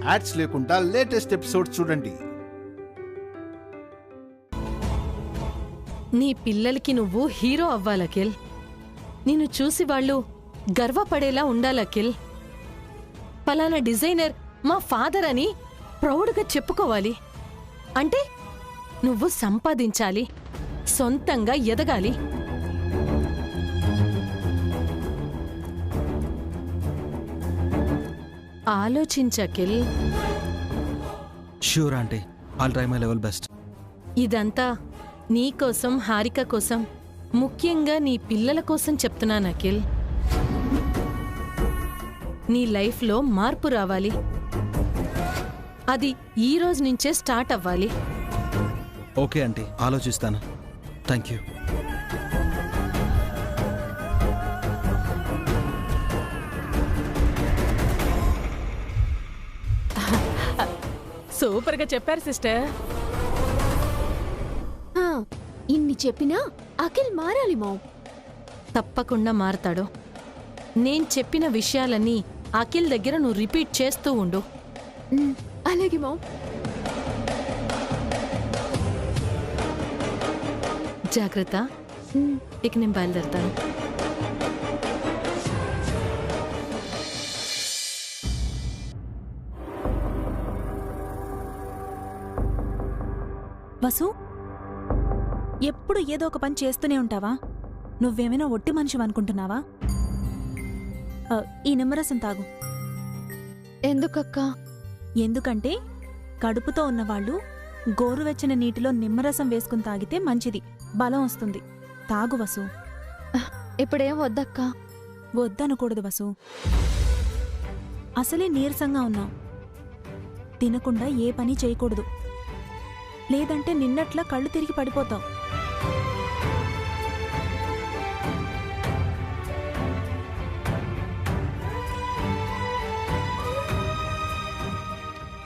Ads లేకుండా latest episode చూడండి. నీ పిల్లలకి నువ్వు హీరో అవ్వాలఖిల్. నిన్ను చూసి వాళ్ళు గర్వపడేలా ఉండాలఖిల్. పలానా డిజైనర్ మా ఫాదర్ అని ప్రౌడ్గా చెప్పుకోవాలి. అంటే నువ్వు సంపాదించాలి, సొంతంగా ఎదగాలి. ఆలోచించకిల్. Sure aunty, I'll try my level best. ఇదంతా నీకోసం, హారిక కోసం, ముఖ్యంగా నీ పిల్లల కోసం చెప్తున్నాను అఖిల్. నీ లైఫ్లో మార్పు రావాలి. అది ఈ రోజు నుంచే స్టార్ట్ అవ్వాలి. ఓకే ఆంటీ, ఆలోచిస్తాను. Thank you. సూపర్గా చెప్పారు సిస్టర్. ఇన్ని చెప్పినా అఖిల్ మారాలి మామ్. తప్పకుండా మారతాడు. నేను చెప్పిన విషయాలన్నీ అఖిల్ దగ్గర నువ్వు రిపీట్ చేస్తూ ఉండు. అలాగే మామ్. జాగ్రత్త. ఇక నేను బయలుదేరుతాను. వసు, ఎప్పుడు ఏదో ఒక పని చేస్తూనే ఉంటావా? నువ్వేమైనా ఒట్టి మనిషివనుకుంటున్నావా? ఈ నిమ్మరసం తాగు. ఎందుకక్కా? ఎందుకంటే కడుపుతో ఉన్నవాళ్ళు గోరువెచ్చని నీటిలో నిమ్మరసం వేసుకుని తాగితే మంచిది, బలం వస్తుంది. తాగు వసు. ఇప్పుడేం వద్దక్కా. వద్దనకూడదు వసు. అసలే నీరసంగా ఉన్నావు. తినకుండా ఏ పని చేయకూడదు, లేదంటే నిన్నట్లా కళ్ళు తిరిగి పడిపోతావు.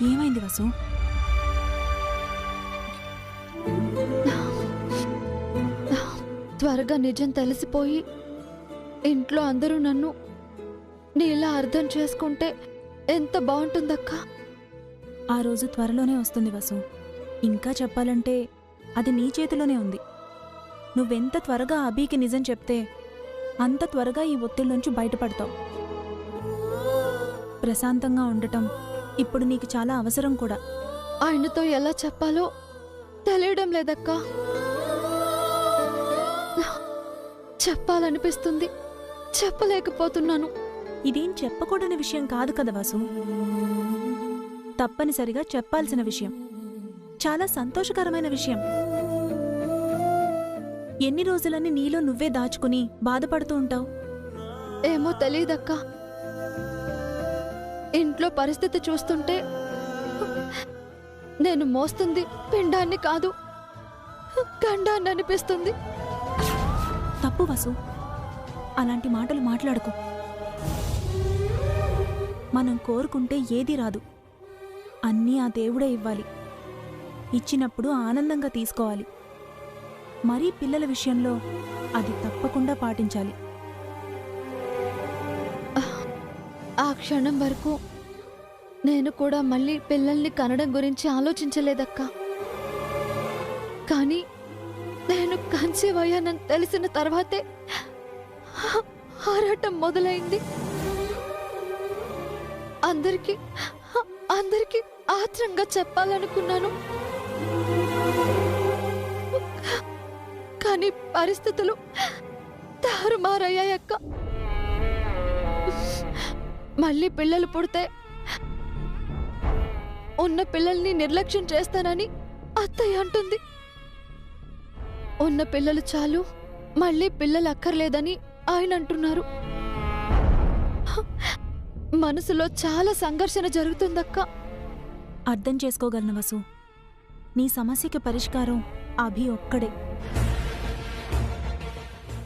ఏమైంది వసు? త్వరగా నిజం తెలిసిపోయి ఇంట్లో అందరూ నన్ను నీలా అర్థం చేసుకుంటే ఎంత బాగుంటుందక్కా. ఆ రోజు త్వరలోనే వస్తుంది వసు. ఇంకా చెప్పాలంటే అది నీ చేతిలోనే ఉంది. నువ్వెంత త్వరగా అభికి నిజం చెప్తే అంత త్వరగా ఈ ఒత్తిళ్ళలోంచి బయటపడతావు. ప్రశాంతంగా ఉండటం ఇప్పుడు నీకు చాలా అవసరం కూడా. ఆయనతో ఎలా చెప్పాలో తెలియడం లేదక్కా. చెప్పాలనిపిస్తుంది, చెప్పలేకపోతున్నాను. ఇదేం చెప్పకూడని విషయం కాదు కదా వాసు. తప్పనిసరిగా చెప్పాల్సిన విషయం, చాలా సంతోషకరమైన విషయం. ఎన్ని రోజులని నీలో నువ్వే దాచుకుని బాధపడుతూ ఉంటావు? ఏమో తెలీదక్కా. ఇంట్లో పరిస్థితి చూస్తుంటే నేను మోస్తుంది పిండాన్ని కాదు, గండాన్ని అనిపిస్తుంది. తప్పు వసు, అలాంటి మాటలు మాట్లాడుకో. మనం కోరుకుంటే ఏదీ రాదు, అన్నీ ఆ దేవుడే ఇవ్వాలి. ఇచ్చినప్పుడు ఆనందంగా తీసుకోవాలి. మరీ పిల్లల విషయంలో అది తప్పకుండా పాటించాలి. ఆ క్షణం వరకు నేను కూడా మళ్ళీ పిల్లల్ని కనడం గురించి ఆలోచించలేదక్కా. కానీ నేను కన్సీవ్ అయ్యానని తెలిసిన తర్వాతే ఆరాటం మొదలైంది. అందరికీ ఆత్రంగా చెప్పాలనుకున్నాను, కానీ పరిస్థితులు తారుమారయ్యాయక్క. మళ్ళీ పిల్లలు పుడితే ఉన్న పిల్లల్ని నిర్లక్ష్యం చేస్తానని అత్తయ్య అంటుంది. ఉన్న పిల్లలు చాలు, మళ్ళీ పిల్లలు అక్కర్లేదని ఆయన అంటున్నారు. మనసులో చాలా సంఘర్షణ జరుగుతుందక్క. అర్థం చేసుకోగలను వసు. నీ సమస్యకి పరిష్కారం అభి ఒక్కడే.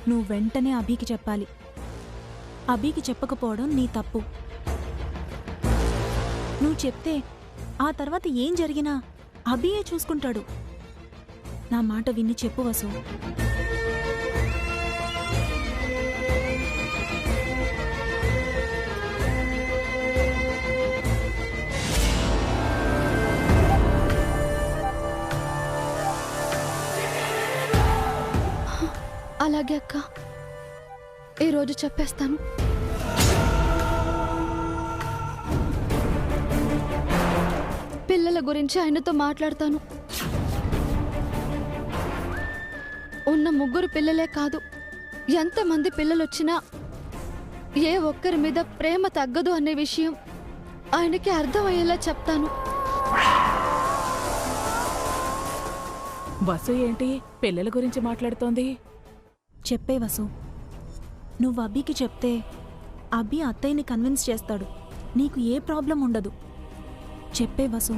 నువ్వు వెంటనే అభికి చెప్పాలి. అభికి చెప్పకపోవడం నీ తప్పు. నువ్వు చెప్తే ఆ తర్వాత ఏం జరిగినా అభియే చూసుకుంటాడు. నా మాట విని చెప్పు వసు. అలాగే అక్క, ఈరోజు చెప్పేస్తాను. పిల్లల గురించి ఆయనతో మాట్లాడతాను. ఉన్న 3 పిల్లలే కాదు, ఎంతమంది పిల్లలొచ్చినా ఏ ఒక్కరి మీద ప్రేమ తగ్గదు అనే విషయం ఆయనకి అర్థమయ్యేలా చెప్తాను. వసు ఏంటి పిల్లల గురించి మాట్లాడుతోంది? చెప్పే వసు, నువ్వు అబ్బీకి చెప్తే అబ్బీ అత్తయ్యని కన్విన్స్ చేస్తాడు. నీకు ఏ ప్రాబ్లం ఉండదు. చెప్పే వసు.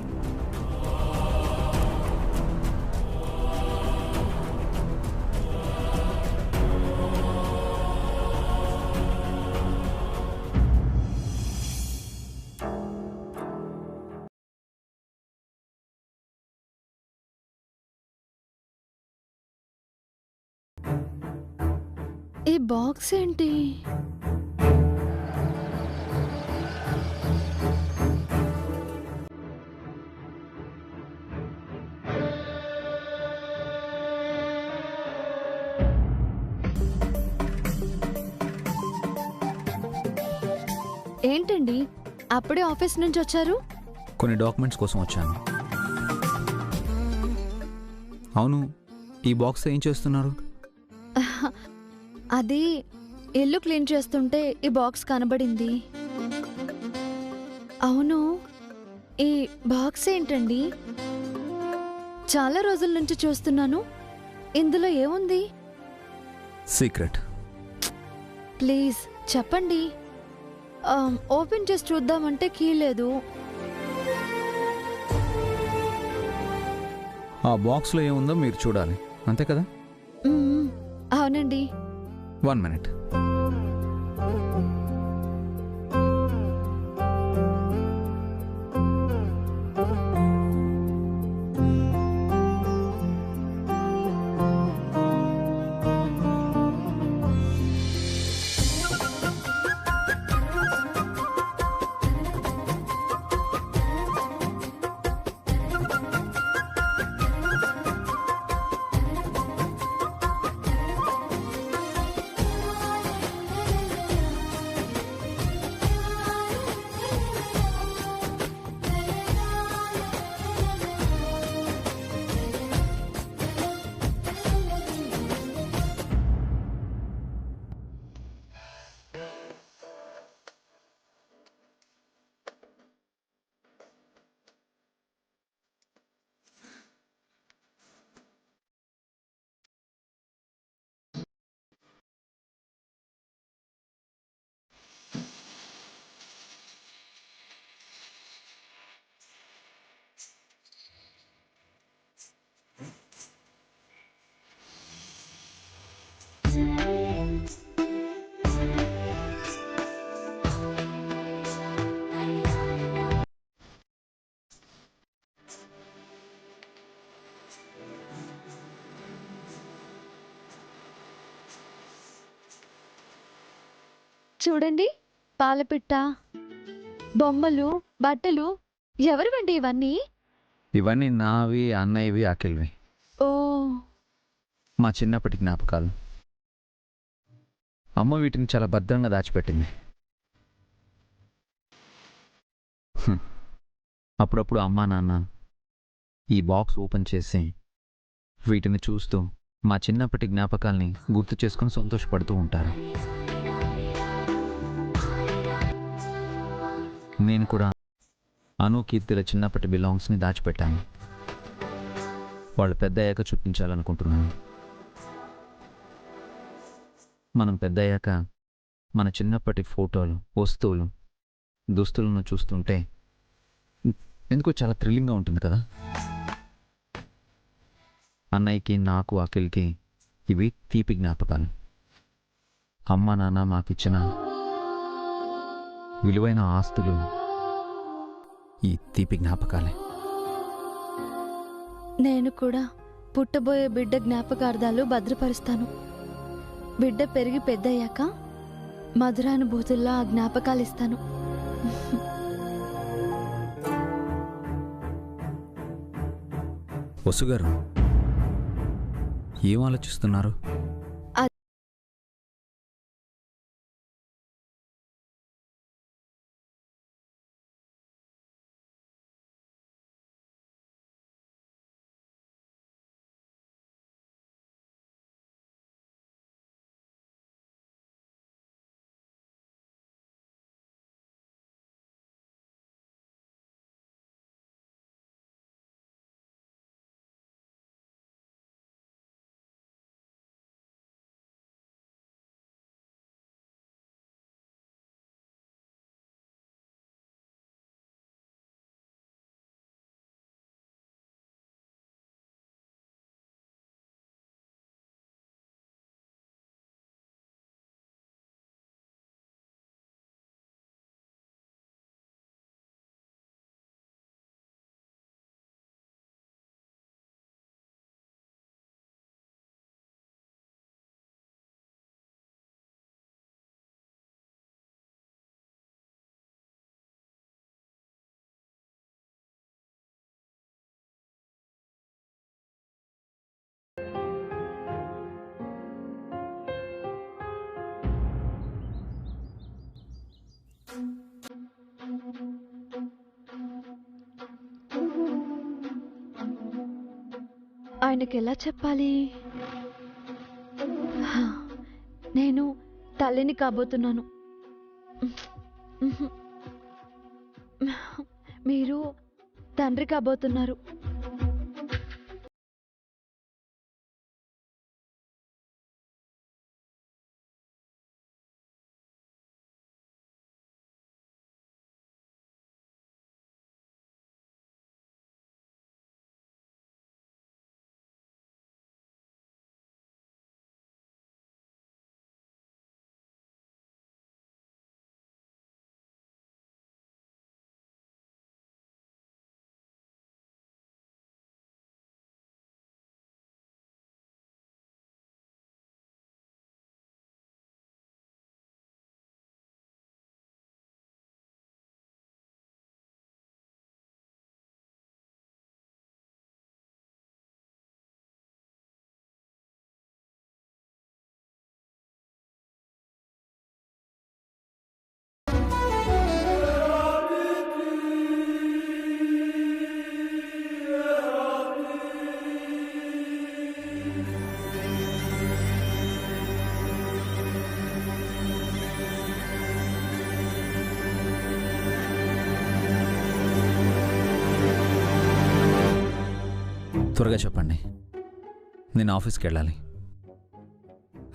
ఈ బాక్స్ ఏంటి? ఏంటండి అప్పుడే ఆఫీస్ నుంచి వచ్చారు? కొన్ని డాక్యుమెంట్స్ కోసం వచ్చాను. అవును, ఈ బాక్స్ ఏం చేస్తున్నారు? అది ఇల్లు క్లీన్ చేస్తుంటే ఈ బాక్స్ కనబడింది. అవును, ఈ బాక్స్ ఏంటండి? చాలా రోజుల నుంచి చూస్తున్నాను. ఇందులో ఏముంది? సీక్రెట్. ప్లీజ్ చెప్పండి. ఓపెన్ చేసి చూద్దామంటే కీ లేదు. ఆ బాక్స్లో ఏముందో మీరు చూడాలి, అంతే కదా? అవునండి. 1 minute. చూడండి, పాలపిట్ట, బొమ్మలు, బట్టలు. ఎవరివండి ఇవన్నీ? ఇవన్నీ నావి, అన్నయ్యవి, అఖిల్వి. ఓ, మా చిన్నప్పటి జ్ఞాపకాలు. అమ్మ వీటిని చాలా భద్రంగా దాచిపెట్టింది. అప్పుడప్పుడు అమ్మా నాన్న ఈ బాక్స్ ఓపెన్ చేసి వీటిని చూస్తూ మా చిన్నప్పటి జ్ఞాపకాల్ని గుర్తు చేసుకొని సంతోషపడుతూ ఉంటారు. నేను కూడా అను, కీర్తిల చిన్నప్పటి బిలాంగ్స్ని దాచిపెట్టాను. వాళ్ళు పెద్ద అయ్యాక చూపించాలనుకుంటున్నాను. మనం పెద్ద అయ్యాక మన చిన్నప్పటి ఫోటోలు, వస్తువులు, దుస్తులను చూస్తుంటే ఎందుకో చాలా థ్రిల్లింగ్గా ఉంటుంది కదా. అన్నయ్యకి, నాకు, అఖిల్కి ఇవి తీపి జ్ఞాపకాలు. అమ్మ నాన్న మాకిచ్చిన విలువైన ఆస్తులు ఈ తీపి జ్ఞాపకాలే. నేను కూడా పుట్టబోయే బిడ్డ జ్ఞాపకార్థాలు భద్రపరుస్తాను. బిడ్డ పెరిగి పెద్దయ్యాక మధురానుభూతుల్లో ఆ జ్ఞాపకాలు ఇస్తాను. వసు గారు ఏం ఆలోచిస్తున్నారు? ఆయనకి ఎలా చెప్పాలి? నేను తల్లిని కాబోతున్నాను. మీరు తండ్రి కాబోతున్నారు. త్వరగా చెప్పండి, నేను ఆఫీస్కి వెళ్ళాలి.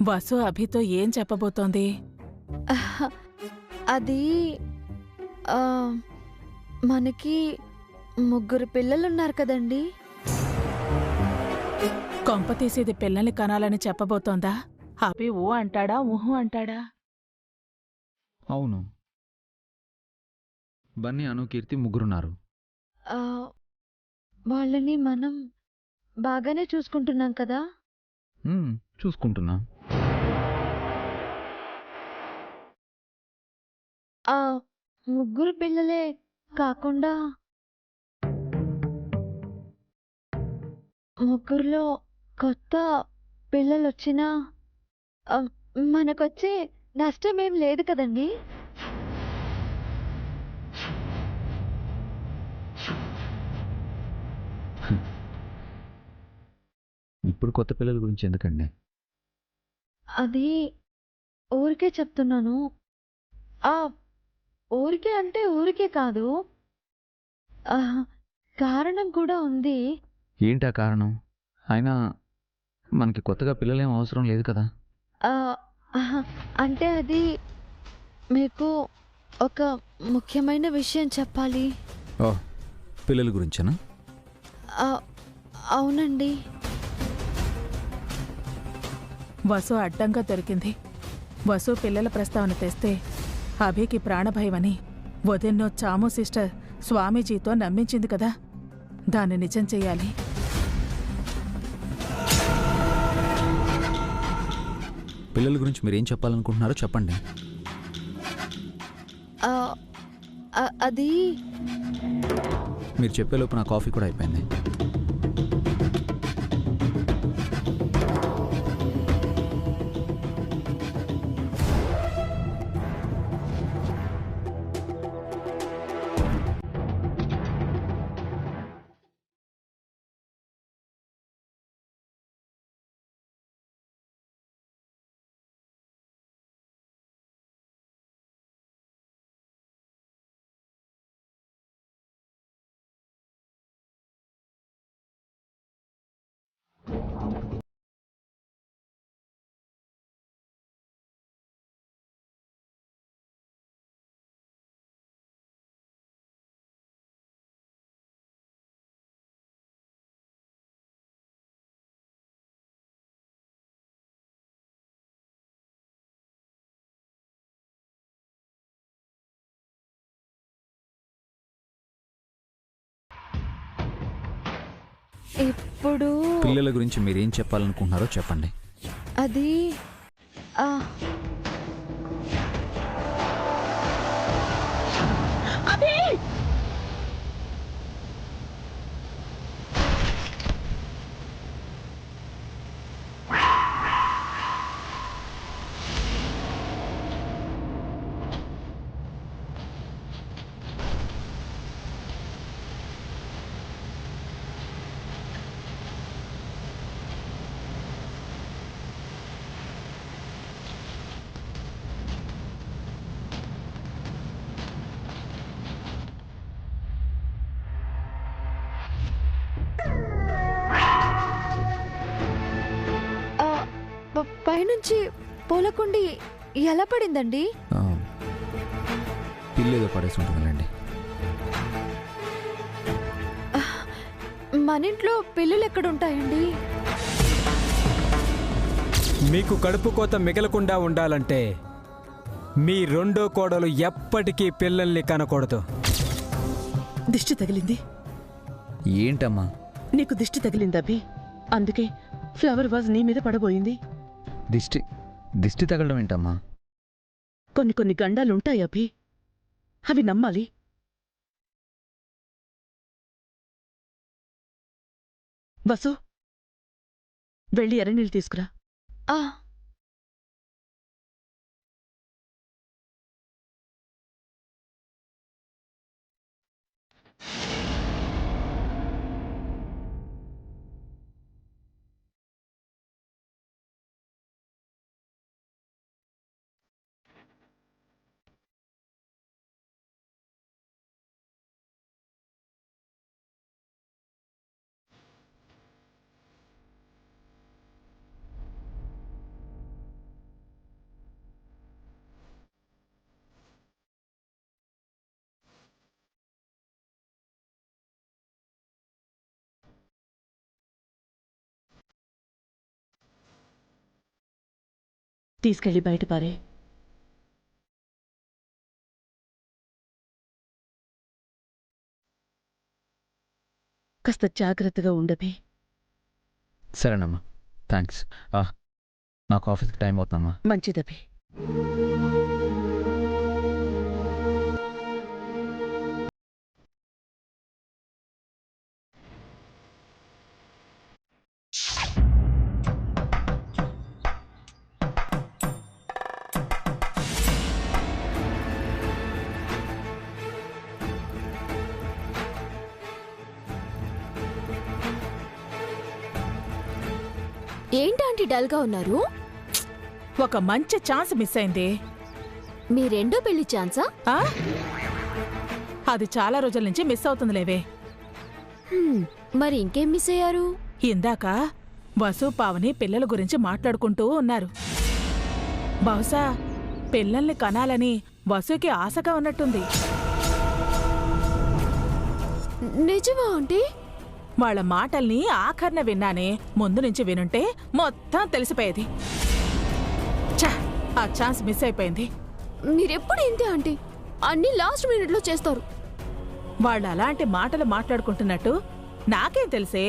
వసు అభితో ఏం చెప్పబోతోంది? అది మనకి 3 పిల్లలున్నారు కదండి. కొంప తీసేది పిల్లల్ని కనాలని చెప్పబోతోందా? అభి ఊ అంటాడా ఊహు అంటాడా? అవును, బన్నీ, అను, కీర్తి ముగ్గురున్నారు. వాళ్ళని మనం బాగానే చూసుకుంటున్నాం కదా. చూసుకుంటున్నా. ఆ 3 పిల్లలే కాకుండా 3లో కొత్త పిల్లలొచ్చినా మనకొచ్చే నష్టమేం లేదు కదండి. ఇప్పుడు కొత్త పిల్లల గురించి ఎందుకండి? అది ఊరికే చెప్తున్నాను. ఊరికే అంటే ఊరికే కాదు, కారణం కూడా ఉంది. ఏంటా కారణం? అయినా మనకి కొత్తగా పిల్లలేం అవసరం లేదు కదా. అంటే అది మీకు ఒక ముఖ్యమైన విషయం చెప్పాలి. ఓ, పిల్లల గురించేనా? అవునండి. వసు అడ్డంగా దొరికింది. వసు పిల్లల ప్రస్తావన తెస్తే అభికి ప్రాణభయమని వదిన్నో చాము సిస్టర్ స్వామీజీతో నమ్మించింది కదా. దాన్ని నిజం చెయ్యాలి. పిల్లల గురించి మీరేం చెప్పాలనుకుంటున్నారో చెప్పండి. అది మీరు చెప్పేలోపు నా కాఫీ కూడా అయిపోయింది. ఇప్పుడు పిల్లల గురించి మీరేం చెప్పాలనుకుంటున్నారో చెప్పండి. అది పైనుంచి పూలకుండి ఎలా పడిందండి? పిల్లేదో పడేసి ఉంటుందండి. మన ఇంట్లో పిల్లులు ఎక్కడుంటాయండి? మీకు కడుపు కోత మిగలకుండా ఉండాలంటే మీ రెండో కోడలు ఎప్పటికీ పిల్లల్ని కనకూడదు. దిష్టి తగిలింది. ఏంటమ్మా? నీకు దిష్టి తగిలింది అభి, అందుకే ఫ్లవర్ వాజ్ నీ మీద పడబోయింది. దిష్టి తగలడం ఏంటమ్మా? కొన్ని గండాలుంటాయి అభి, అవి నమ్మాలి. వసు, వెళ్ళి ఎర్రనీళ్ళు తీసుకురా. ఆ తీసుకెళ్ళి బయట పారే. కాస్త జాగ్రత్తగా ఉండబి. సరేనమ్మా, థ్యాంక్స్. నాకు ఆఫీస్కి టైం అవుతుందమ్మా. మంచిదబి. ఏంటంటే డల్గా ఉన్నారు? ఒక మంచి ఛాన్స్ మిస్ అయింది. మీ రెండో పెళ్లి ఛాన్సా? ఆ? అది చాలా రోజుల నుంచి మిస్ అవుతుందిలేవే. మరి ఇంకేం మిస్ అయ్యారు? ఇందాక వసు పావని పిల్లల గురించి మాట్లాడుకుంటూ ఉన్నారు. బహుశా పిల్లల్ని కనాలని వసుకి ఆశగా ఉన్నట్టుంది. నిజమా ఆంటీ? వాళ్ళ మాటల్ని ఆఖర్న విన్నానే, ముందు నుంచి వినుంటే మొత్తం తెలిసిపోయేది. ఛ, ఆ ఛాన్స్ మిస్ అయిపోయింది. మీరెప్పుడు ఇంతే ఆంటీ, అన్ని లాస్ట్ మినిట్లో చేస్తారు. వాళ్ళు అలాంటి మాటలు మాట్లాడుకుంటున్నట్టు నాకేం తెలిసే.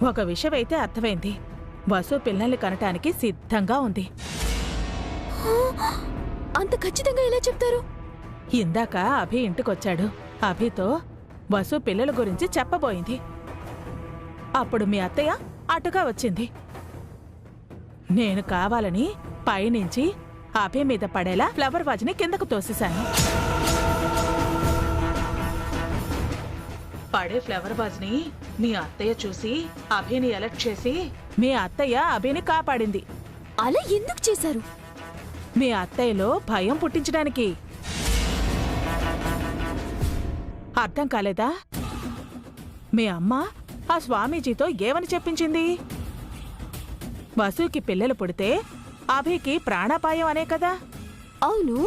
ఒక విషయం అయితే అర్థమైంది, వసు పిల్లల్ని కనటానికి సిద్ధంగా ఉంది. అంత ఖచ్చితంగా ఎలా చెప్తారు? ఇందాక అభి ఇంటికొచ్చాడు. అభితో వసు పిల్లల గురించి చెప్పబోయింది. అప్పుడు మీ అత్తయ్య అటుగా వచ్చింది. నేను కావాలని పైనుంచి అభి మీద పడేలా ఫ్లవర్ వాజ్ని కిందకు తోసేశాను. పడే ఫ్లవర్ వాజ్ని మీ అత్తయ్య చూసి అభిని అలర్ట్ చేసి మీ అత్తయ్య అభిని కాపాడింది. అలా ఎందుకు చేశారు? మీ అత్తయ్యలో భయం పుట్టించడానికి. అర్థం కాలేదా? మీ అమ్మ ఆ స్వామీజీతో ఏమని చెప్పించింది? వసుకి పిల్లలు పుడితే అభికి ప్రాణాపాయం అనే కదా. అవును,